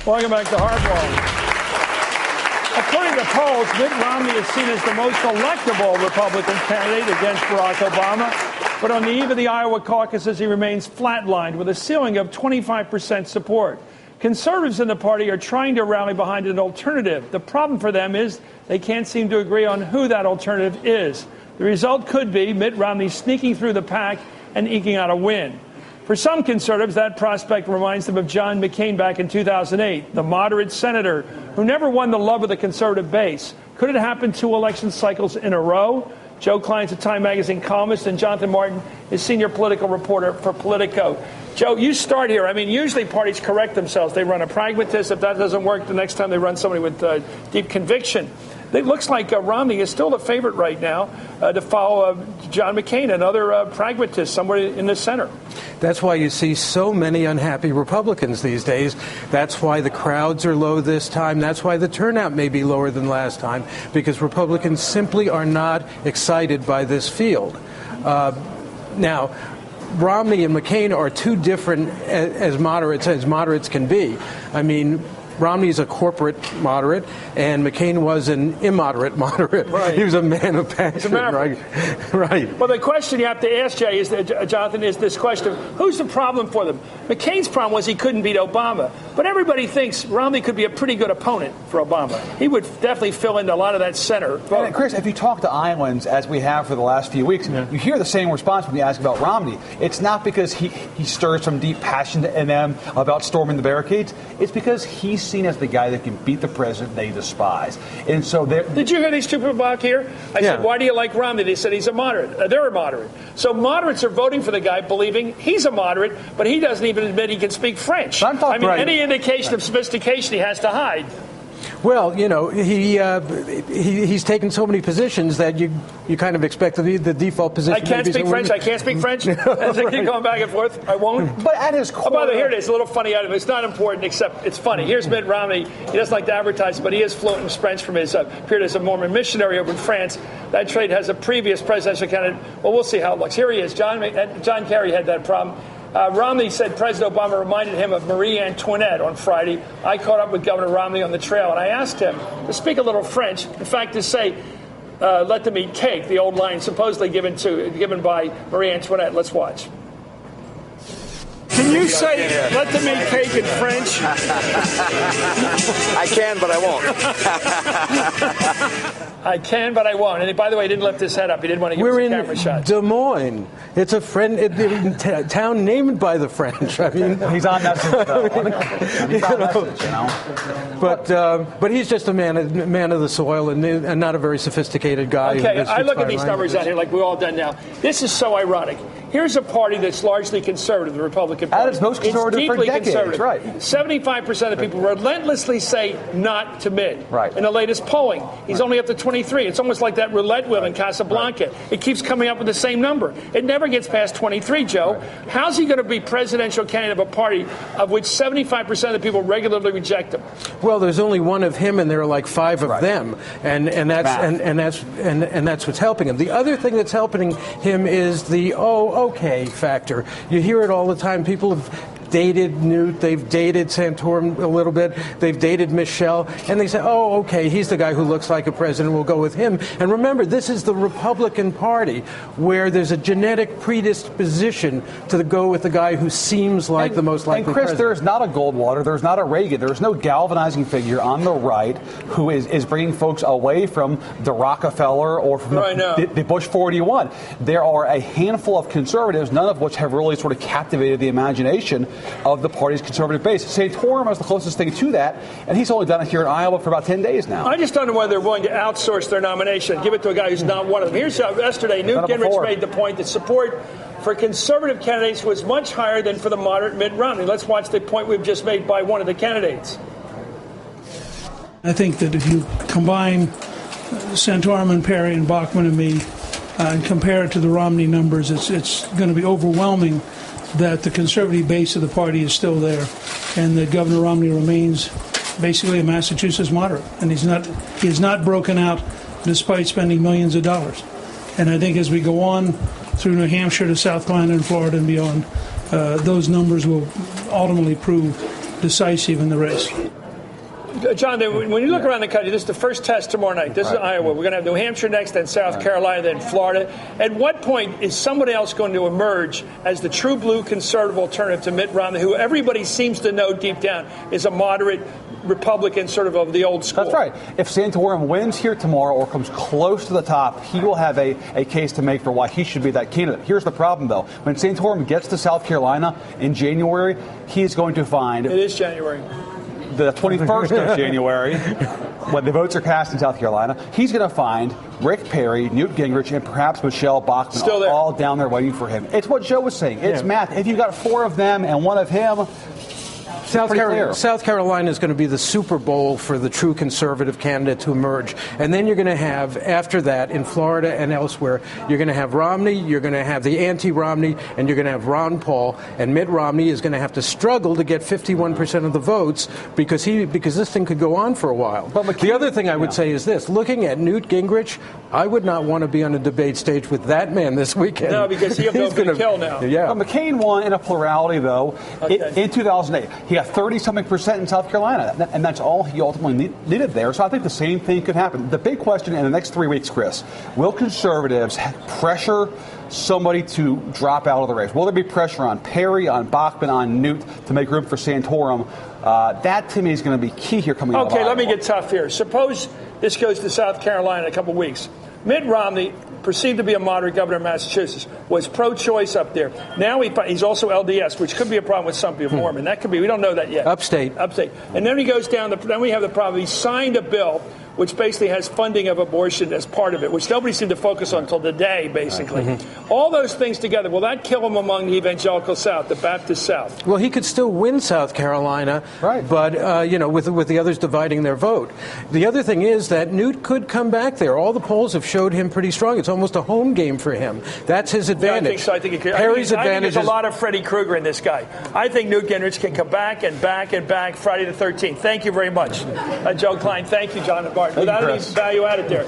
Welcome back to Hardball. According to polls, Mitt Romney is seen as the most electable Republican candidate against Barack Obama. But on the eve of the Iowa caucuses, he remains flatlined with a ceiling of 25% support. Conservatives in the party are trying to rally behind an alternative. The problem for them is they can't seem to agree on who that alternative is. The result could be Mitt Romney sneaking through the pack and eking out a win. For some conservatives, that prospect reminds them of John McCain back in 2008, the moderate senator who never won the love of the conservative base. Could it happen 2 election cycles in a row? Joe Klein's a Time Magazine columnist, and Jonathan Martin is senior political reporter for Politico. Joe, you start here. I mean, usually parties correct themselves. They run a pragmatist. If that doesn't work, the next time they run somebody with deep conviction. It looks like Romney is still the favorite right now to follow John McCain, another pragmatist somewhere in the center. That's why you see so many unhappy Republicans these days. That's why the crowds are low this time. That's why the turnout may be lower than last time, because Republicans simply are not excited by this field. Now, Romney and McCain are too different as moderates can be. I mean, Romney's a corporate moderate, and McCain was an immoderate moderate. Right. He was a man of passion. Right. Well, the question you have to ask, Jay, is Jonathan, is this question of who's the problem for them? McCain's problem was he couldn't beat Obama, but everybody thinks Romney could be a pretty good opponent for Obama. He would definitely fill in a lot of that center vote. And Chris, if you talk to Iowans, as we have for the last few weeks, you hear the same response when you ask about Romney. It's not because he stirs some deep passion in them about storming the barricades. It's because he's seen as the guy that can beat the president they despise. And so did you hear these two people back here? I said, why do you like Romney? They said he's a moderate. They're a moderate. So moderates are voting for the guy believing he's a moderate, but he doesn't even admit he can speak French. Any indication of sophistication he has to hide. Well, you know, he's taken so many positions that you kind of expect the default position. I can't speak French. I can't speak French. As I keep going back and forth, I won't. But at his core, by the way, here it is. A little funny item. It's not important, except it's funny. Here's Mitt Romney. He doesn't like to advertise, but he is fluent in French from his period as a Mormon missionary over in France. That trait has a previous presidential candidate. Well, we'll see how it looks. Here he is. John Kerry had that problem. Romney said President Obama reminded him of Marie Antoinette on Friday. I caught up with Governor Romney on the trail, and I asked him to speak a little French. In fact, to say, let them eat cake, the old line supposedly given by Marie Antoinette. Let's watch. Can you say, let them eat cake in French? I can, but I won't. I can, but I won't. And by the way, he didn't lift his head up. He didn't want to give us a camera shot. We're in Des Moines. It's a town named by the French. I mean, he's on that message, But he's just a man of the soil and not a very sophisticated guy. Okay, I look at these numbers out here like we've all done now. This is so ironic. Here's a party that's largely conservative, the Republican Party. It's most conservative for decades, conservative. Right. 75% of people relentlessly say not to Mitt. Right. In the latest polling, he's only up to 23. It's almost like that roulette wheel in Casablanca. Right. It keeps coming up with the same number. It never gets past 23, Joe. Right. How's he going to be presidential candidate of a party of which 75% of the people regularly reject him? Well, there's only one of him, and there are like 5 of them, and that's what's helping him. The other thing that's helping him is the okay factor. You hear it all the time. People have dated Newt, they've dated Santorum a little bit, they've dated Michelle, and they say, oh, okay, he's the guy who looks like a president, we'll go with him. And remember, this is the Republican Party, where there's a genetic predisposition to go with the guy who seems like the most likely president. And Chris, there's not a Goldwater, there's not a Reagan, there's no galvanizing figure on the right who is bringing folks away from the Rockefeller or from the Bush 41. There are a handful of conservatives, none of which have really sort of captivated the imagination of the party's conservative base. Santorum is the closest thing to that, and he's only done it here in Iowa for about 10 days now. I just don't know whether they're willing to outsource their nomination, give it to a guy who's not one of them. Here's how yesterday Newt Gingrich made the point that support for conservative candidates was much higher than for the moderate Mitt Romney. Let's watch the point we've just made by one of the candidates. I think that if you combine Santorum and Perry and Bachman and me and compare it to the Romney numbers, it's going to be overwhelming that the conservative base of the party is still there, and that Governor Romney remains basically a Massachusetts moderate, and he has not broken out despite spending millions of dollars. And I think as we go on through New Hampshire to South Carolina and Florida and beyond, those numbers will ultimately prove decisive in the race. John, when you look around the country, this is the first test tomorrow night. This is Iowa. We're going to have New Hampshire next, then South Carolina, then Florida. At what point is somebody else going to emerge as the true blue conservative alternative to Mitt Romney, who everybody seems to know deep down is a moderate Republican, sort of the old school? That's right. If Santorum wins here tomorrow or comes close to the top, he will have a case to make for why he should be that candidate. Here's the problem, though. When Santorum gets to South Carolina in January, he's going to find... It is January. The 21st of January, when the votes are cast in South Carolina, he's going to find Rick Perry, Newt Gingrich, and perhaps Michelle Bachmann all down there waiting for him. It's what Joe was saying. It's math. If you got 4 of them and 1 of him... South Carolina is going to be the Super Bowl for the true conservative candidate to emerge. And then you're going to have, after that, in Florida and elsewhere, you're going to have Romney, you're going to have the anti-Romney, and you're going to have Ron Paul. And Mitt Romney is going to have to struggle to get 51% of the votes because this thing could go on for a while. But McCain, the other thing I would say is this. Looking at Newt Gingrich, I would not want to be on a debate stage with that man this weekend. No, because he'll go for the kill now. Yeah. But McCain won in a plurality, though, in 2008. He got 30-something% in South Carolina, and that's all he ultimately needed there. So I think the same thing could happen. The big question in the next 3 weeks, Chris, will conservatives pressure somebody to drop out of the race? Will there be pressure on Perry, on Bachmann, on Newt to make room for Santorum? That, to me, is going to be key here coming up. Okay, let me get tough here. Suppose this goes to South Carolina in a couple weeks. Mitt Romney, perceived to be a moderate governor of Massachusetts, was pro-choice up there. Now he's also LDS, which could be a problem with some people. Mormon. That could be. We don't know that yet. Upstate. And then he goes down. Then we have the problem. He signed a bill which basically has funding of abortion as part of it, which nobody seemed to focus on until today, basically. All those things together, will that kill him among the evangelical South, the Baptist South? Well, he could still win South Carolina, but, with the others dividing their vote. The other thing is that Newt could come back there. All the polls have showed him pretty strong. It's almost a home game for him. That's his advantage. Yeah, I think so. I think Perry's advantage there's a lot of Freddie Krueger in this guy. I think Newt Gingrich can come back and back and back Friday the 13th. Thank you very much. Joe Klein, thank you, John and Bart. Without any value added there.